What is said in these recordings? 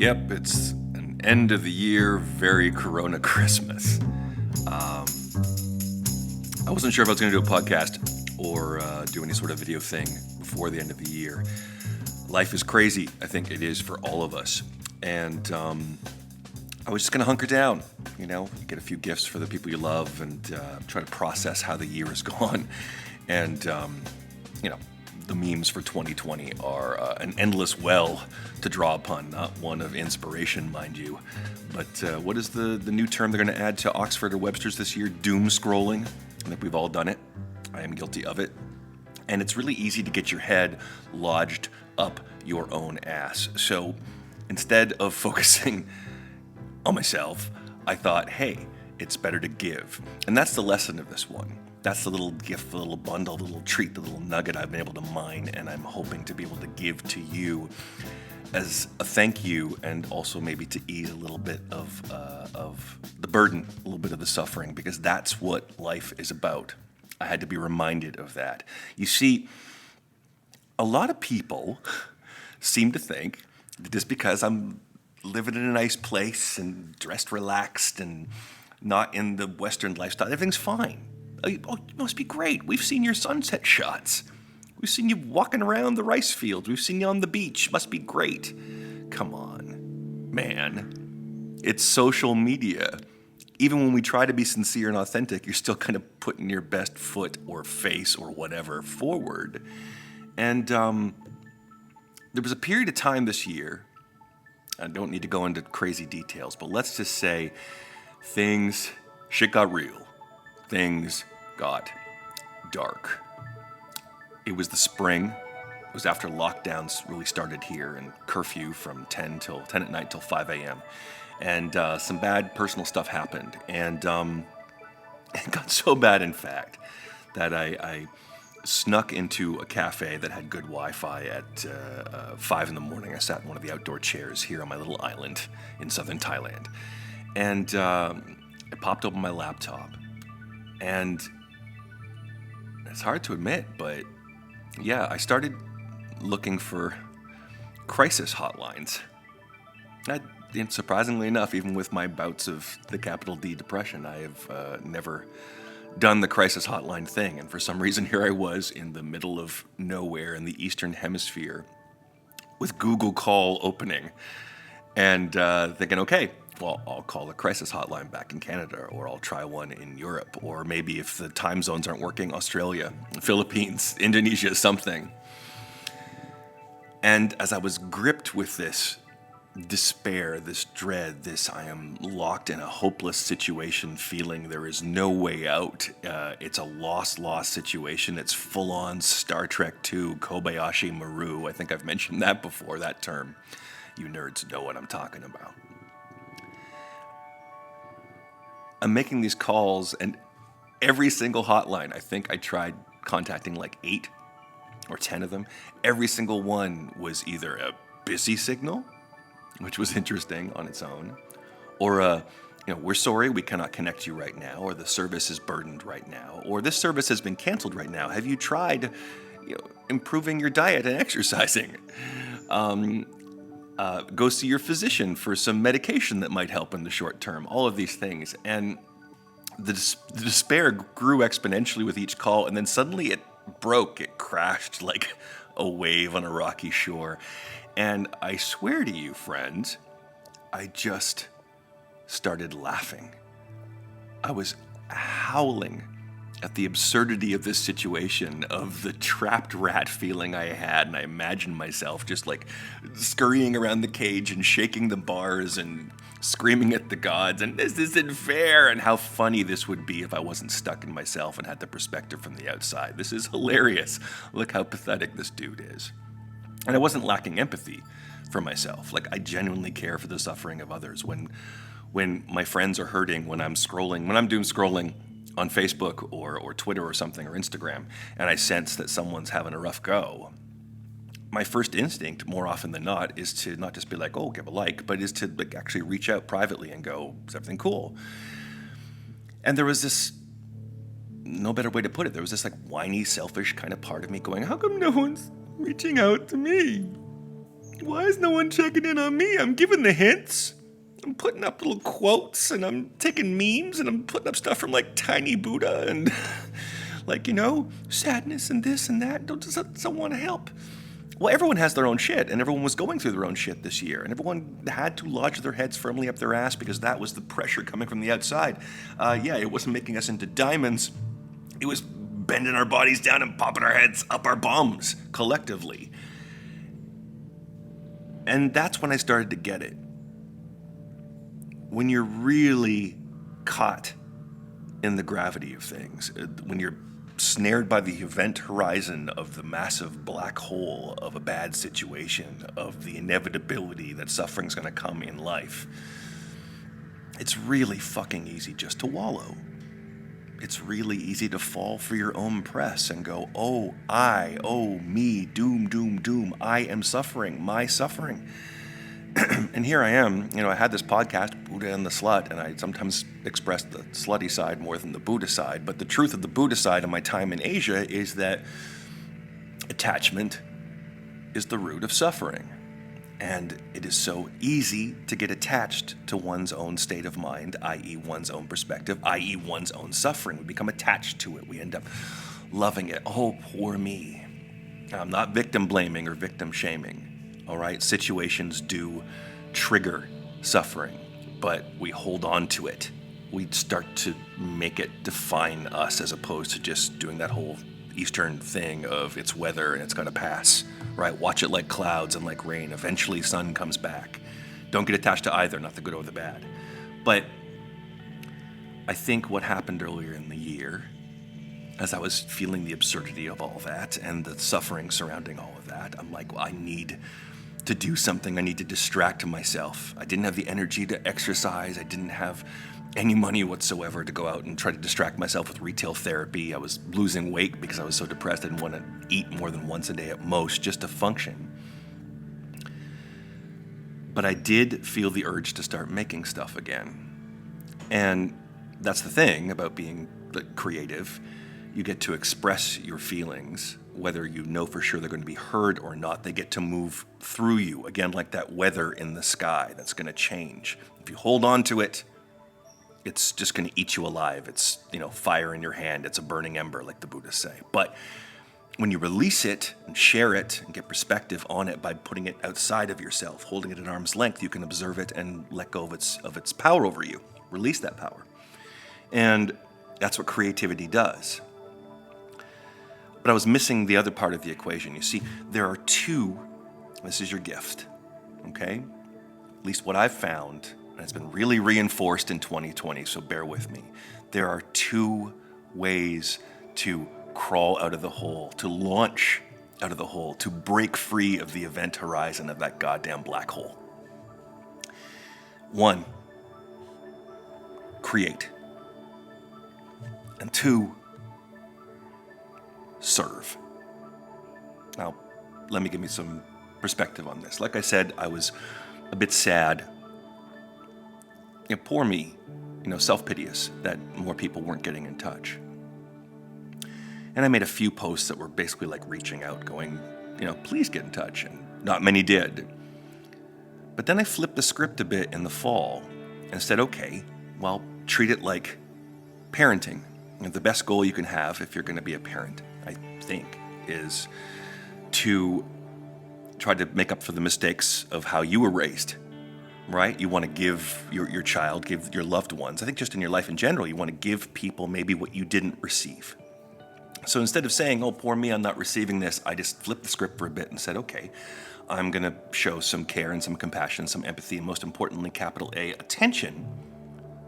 Yep, it's an end of the year, very Corona Christmas. I wasn't sure if I was going to do a podcast or do any sort of video thing before the end of the year. Life is crazy. I think it is for all of us. And I was just going to hunker down, get a few gifts for the people you love and try to process how the year has gone. And, the memes for 2020 are an endless well to draw upon, not one of inspiration, mind you. But what is the new term they're going to add to Oxford or Webster's this year? Doom scrolling. I think we've all done it. I am guilty of it. And it's really easy to get your head lodged up your own ass. So instead of focusing on myself, I thought, hey, it's better to give. And that's the lesson of this one. That's the little gift, the little bundle, the little treat, the little nugget I've been able to mine, and I'm hoping to be able to give to you as a thank you, and also maybe to ease a little bit of the burden, a little bit of the suffering, because that's what life is about. I had to be reminded of that. You see, a lot of people seem to think that just because I'm living in a nice place and dressed relaxed and not in the Western lifestyle, everything's fine. Oh, it must be great. We've seen your sunset shots. We've seen you walking around the rice fields. We've seen you on the beach. Must be great. Come on, man. It's social media. Even when we try to be sincere and authentic, you're still kind of putting your best foot or face or whatever forward. And there was a period of time this year, I don't need to go into crazy details, but let's just say shit got real. Things got dark. It was the spring. It was after lockdowns really started here and curfew from 10 at night till 5 a.m. And some bad personal stuff happened. And it got so bad, in fact, that I snuck into a cafe that had good Wi-Fi at 5 in the morning. I sat in one of the outdoor chairs here on my little island in southern Thailand. And I popped open my laptop. And it's hard to admit, but yeah, I started looking for crisis hotlines. Surprisingly enough, even with my bouts of the capital D depression, I have never done the crisis hotline thing. And for some reason, here I was in the middle of nowhere in the Eastern Hemisphere with Google Call opening and thinking, okay, well, I'll call the crisis hotline back in Canada, or I'll try one in Europe, or maybe if the time zones aren't working, Australia, Philippines, Indonesia, something. And as I was gripped with this despair, this dread, I am locked in a hopeless situation feeling there is no way out. It's a lost situation. It's full-on Star Trek II, Kobayashi Maru. I think I've mentioned that before, that term. You nerds know what I'm talking about. I'm making these calls, and every single hotline, I think I tried contacting like 8 or 10 of them. Every single one was either a busy signal, which was interesting on its own, or we're sorry, we cannot connect you right now, or the service is burdened right now, or this service has been canceled right now. Have you tried, improving your diet and exercising? Go see your physician for some medication that might help in the short term, all of these things. And the despair grew exponentially with each call, and then suddenly it broke. It crashed like a wave on a rocky shore. And I swear to you, friends, I just started laughing. I was howling at the absurdity of this situation, of the trapped rat feeling I had, and I imagined myself just like scurrying around the cage and shaking the bars and screaming at the gods, and this isn't fair, and how funny this would be if I wasn't stuck in myself and had the perspective from the outside. This is hilarious. Look how pathetic this dude is. And I wasn't lacking empathy for myself. Like, I genuinely care for the suffering of others. When my friends are hurting, when I'm doom scrolling on Facebook or Twitter or something, or Instagram, and I sense that someone's having a rough go, my first instinct, more often than not, is to not just be like, oh, give a like, but is to actually reach out privately and go, is everything cool? And there was this, no better way to put it, there was this whiny, selfish kind of part of me going, how come no one's reaching out to me? Why is no one checking in on me? I'm giving the hints. I'm putting up little quotes, and I'm taking memes, and I'm putting up stuff from like Tiny Buddha and like, sadness and this and that. Don't want to help. Well, everyone has their own shit, and everyone was going through their own shit this year, and everyone had to lodge their heads firmly up their ass because that was the pressure coming from the outside. It wasn't making us into diamonds. It was bending our bodies down and popping our heads up our bums collectively. And that's when I started to get it. When you're really caught in the gravity of things, when you're snared by the event horizon of the massive black hole of a bad situation, of the inevitability that suffering's going to come in life, it's really fucking easy just to wallow. It's really easy to fall for your own press and go, me, doom, doom, doom, I am suffering, my suffering. And here I am, I had this podcast, Buddha and the Slut, and I sometimes express the slutty side more than the Buddha side. But the truth of the Buddha side of my time in Asia is that attachment is the root of suffering. And it is so easy to get attached to one's own state of mind, i.e. one's own perspective, i.e. one's own suffering. We become attached to it. We end up loving it. Oh, poor me. I'm not victim blaming or victim shaming. All right, situations do trigger suffering, but we hold on to it. We start to make it define us as opposed to just doing that whole Eastern thing of it's weather and it's going to pass, right? Watch it like clouds and like rain. Eventually sun comes back. Don't get attached to either, not the good or the bad. But I think what happened earlier in the year, as I was feeling the absurdity of all that and the suffering surrounding all of that, I'm like, well, I need to do something. I need to distract myself. I didn't have the energy to exercise. I didn't have any money whatsoever to go out and try to distract myself with retail therapy. I was losing weight because I was so depressed. I didn't want to eat more than once a day at most just to function. But I did feel the urge to start making stuff again. And that's the thing about being creative. You get to express your feelings, whether you know for sure they're going to be heard or not. They get to move through you, again, like that weather in the sky that's going to change. If you hold on to it, it's just going to eat you alive. It's, fire in your hand. It's a burning ember, like the Buddhists say. But when you release it and share it and get perspective on it by putting it outside of yourself, holding it at arm's length, you can observe it and let go of its power over you. Release that power. And that's what creativity does. But I was missing the other part of the equation. You see, there are two, this is your gift, okay? At least what I've found, and it's been really reinforced in 2020, so bear with me. There are two ways to crawl out of the hole, to launch out of the hole, to break free of the event horizon of that goddamn black hole. One, create. And two, serve. Now, let me give me some perspective on this. Like I said, I was a bit sad. Poor me, self-piteous that more people weren't getting in touch. And I made a few posts that were basically like reaching out, going, please get in touch. And not many did. But then I flipped the script a bit in the fall and said, okay, well, treat it like parenting. The best goal you can have if you're going to be a parent, I think, is to try to make up for the mistakes of how you were raised, right? You want to give your child, give your loved ones, I think just in your life in general, you want to give people maybe what you didn't receive. So instead of saying, oh, poor me, I'm not receiving this, I just flipped the script for a bit and said, okay, I'm going to show some care and some compassion, some empathy, and most importantly, capital A, attention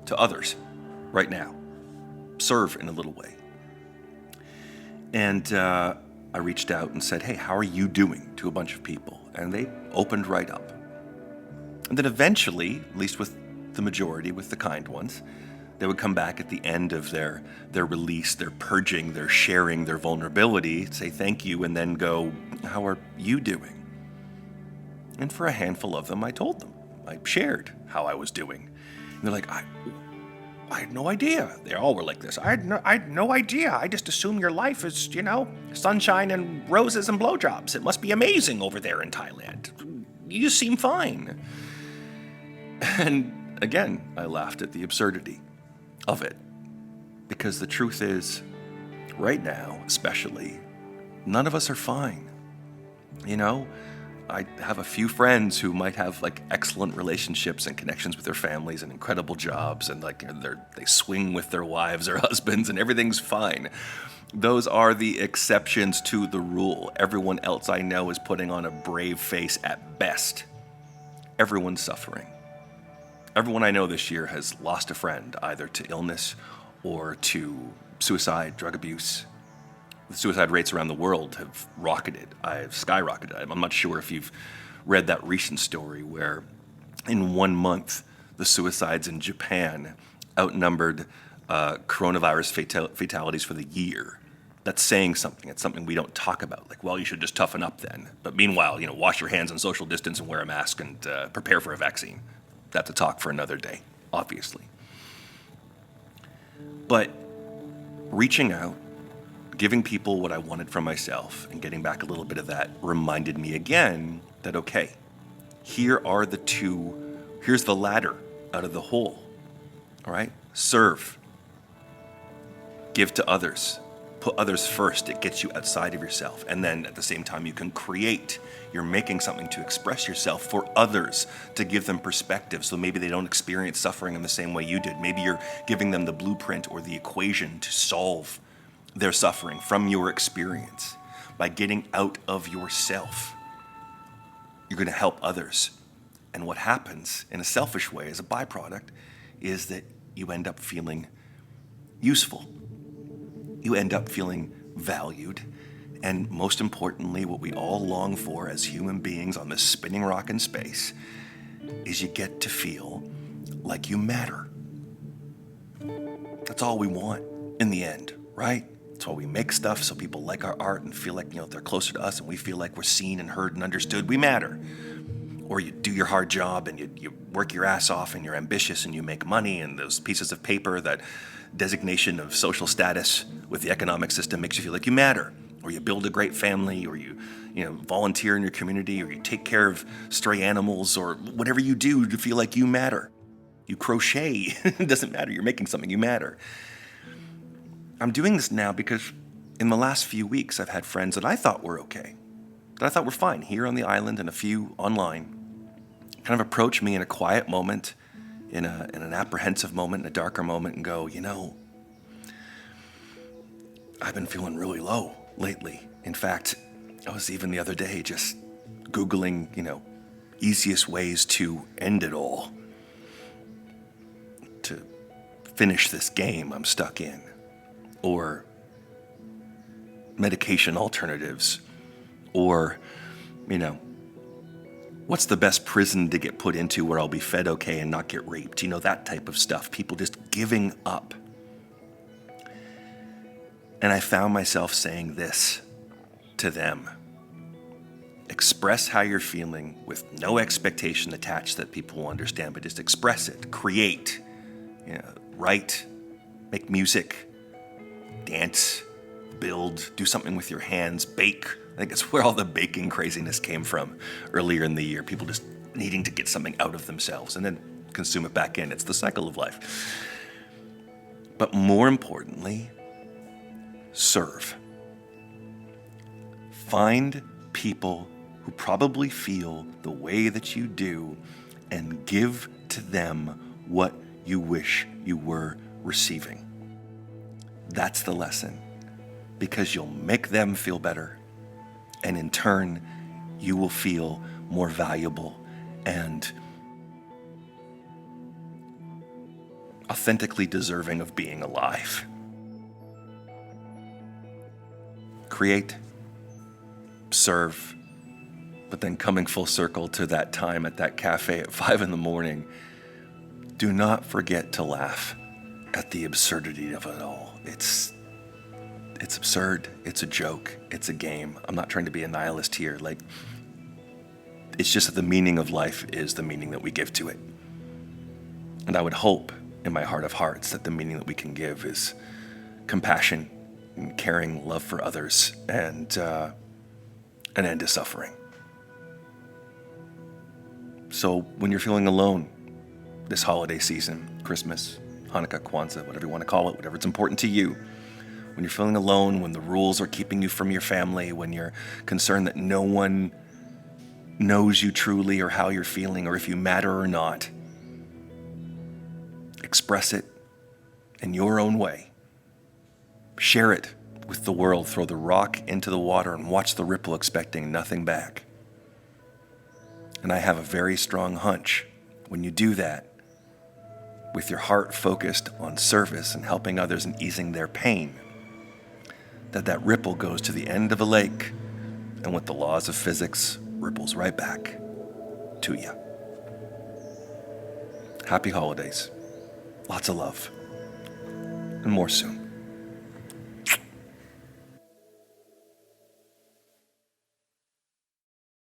to others right now. Serve in a little way. And I reached out and said, hey, how are you doing, to a bunch of people? And they opened right up. And then eventually, at least with the majority, with the kind ones, they would come back at the end of their release, their purging, their sharing, their vulnerability, say thank you, and then go, how are you doing? And for a handful of them, I told them. I shared how I was doing. And they're like, I had no idea. They all were like this. I had no idea. I just assume your life is, sunshine and roses and blowjobs. It must be amazing over there in Thailand. you seem fine. And again, I laughed at the absurdity of it. Because the truth is, right now, especially, none of us are fine. You know, I have a few friends who might have like excellent relationships and connections with their families and incredible jobs, and like they swing with their wives or husbands and everything's fine. Those are the exceptions to the rule. Everyone else I know is putting on a brave face at best. Everyone's suffering. Everyone I know this year has lost a friend, either to illness or to suicide, drug abuse. The suicide rates around the world have skyrocketed. I'm not sure if you've read that recent story where in 1 month, the suicides in Japan outnumbered coronavirus fatalities for the year. That's saying something. It's something we don't talk about. Like, well, you should just toughen up then. But meanwhile, wash your hands and social distance and wear a mask and prepare for a vaccine. That's a talk for another day, obviously. But reaching out, giving people what I wanted from myself, and getting back a little bit of that reminded me again that, okay, here's the ladder out of the hole, all right? Serve. Give to others. Put others first. It gets you outside of yourself. And then at the same time, you can create. You're making something to express yourself for others, to give them perspective so maybe they don't experience suffering in the same way you did. Maybe you're giving them the blueprint or the equation to solve their suffering from your experience. By getting out of yourself, you're going to help others. And what happens in a selfish way as a byproduct is that you end up feeling useful. You end up feeling valued. And most importantly, what we all long for as human beings on this spinning rock in space is you get to feel like you matter. That's all we want in the end, right? That's why we make stuff, so people like our art and feel like they're closer to us, and we feel like we're seen and heard and understood. We matter. Or you do your hard job and you work your ass off and you're ambitious and you make money, and those pieces of paper, that designation of social status with the economic system makes you feel like you matter. Or you build a great family, or you volunteer in your community, or you take care of stray animals, or whatever you do to feel like you matter. You crochet. It doesn't matter. You're making something. You matter. I'm doing this now because in the last few weeks, I've had friends that I thought were okay, that I thought were fine here on the island, and a few online, kind of approach me in a quiet moment, in an apprehensive moment, in a darker moment, and go, I've been feeling really low lately. In fact, I was even the other day just Googling, easiest ways to end it all, to finish this game I'm stuck in, or medication alternatives, or, what's the best prison to get put into where I'll be fed okay and not get raped? That type of stuff. People just giving up. And I found myself saying this to them. Express how you're feeling with no expectation attached that people will understand, but just express it. Create. Write. Make music. Dance. Build. Do something with your hands. Bake. I think it's where all the baking craziness came from earlier in the year. People just needing to get something out of themselves and then consume it back in. It's the cycle of life. But more importantly, serve. Find people who probably feel the way that you do and give to them what you wish you were receiving. That's the lesson, because you'll make them feel better. And in turn, you will feel more valuable and authentically deserving of being alive. Create, serve, but then coming full circle to that time at that cafe at 5 a.m, do not forget to laugh at the absurdity of it all. It's absurd. It's a joke. It's a game. I'm not trying to be a nihilist here. It's just that the meaning of life is the meaning that we give to it. And I would hope in my heart of hearts that the meaning that we can give is compassion and caring love for others, and an end to suffering. So when you're feeling alone this holiday season, Christmas, Hanukkah, Kwanzaa, whatever you want to call it, whatever it's important to you, when you're feeling alone, when the rules are keeping you from your family, when you're concerned that no one knows you truly or how you're feeling or if you matter or not, express it in your own way. Share it with the world. Throw the rock into the water and watch the ripple, expecting nothing back. And I have a very strong hunch when you do that, with your heart focused on service and helping others and easing their pain, that ripple goes to the end of a lake and with the laws of physics ripples right back to you. Happy holidays. Lots of love. And more soon.